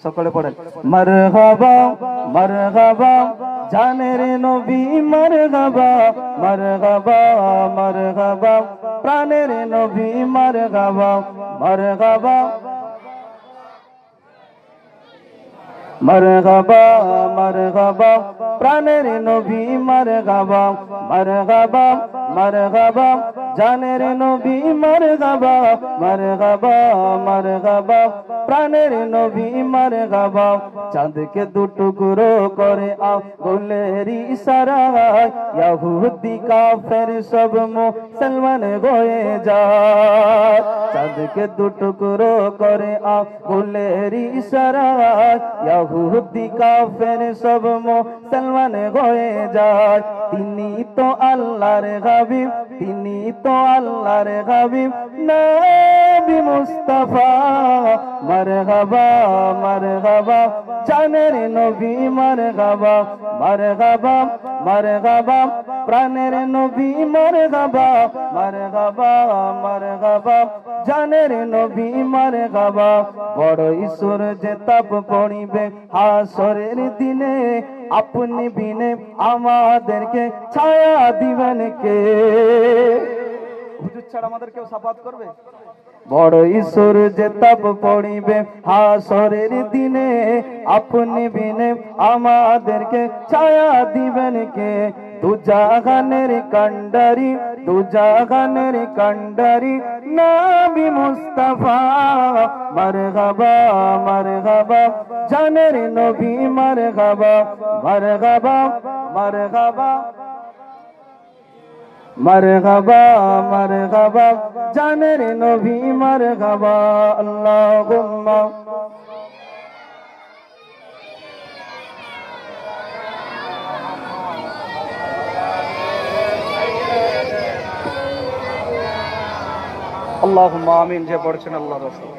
সকলে পড়েন মারহাবা মারহাবা জানের নবী মারহাবা মারহাবা মারহাবা প্রাণের নবী মারহাবা মারহাবা মারহাবা মারহাবা প্রাণের নবী মারহাবা মারহাবা মারহাবা জানের নবী মারহাবা মারহাবা মারহাবা প্রাণের নবী মারহাবা চাঁদকে দুটুকরো করে আগুনের ইশারায় ইহুদি কাফের সব মুসলমান হয়ে যায় চাঁদকে দুটুকরো করে আগুনের ইশারায় ইহুদি কাফের সব মুসলমান হয়ে যায় তিনি তো আল্লাহর হাবিব তিনি তো আল্লাহর হাবিব নবী মুস্তাফা মারহাবা মারহাবা জানের নবী মারহাবা মারহাবা মারহাবা প্রাণের নবী মারহাবা মারহাবা মারহাবা জানের নবী মারহাবা বড়ই সূর্যে তাপ পড়িবে হাসরের দিনে আপনি বিনে আমাদেরকে ছায়া দিবেন কে হুজুর ছাড়া আমাদের কেউ সাফাত করবে বড়ই সূর্যে তাপ পড়িবে হাসরের দিনে আপনি বিনে আমাদেরকে ছায়া দিবেন কে দুজাহানের কান্ডারি দুজাহানের কান্ডারি নবী মুস্তাফা মারহাবা মারহাবা জানের নবী মারহাবা মারহাবা মারহাবা মারহাবা মারহাবা জানের নবী মারহাবা আল্লাহুম্মা আল্লাহুম্মা আমিন যে পড়ছেন আল্লাহর রাসূল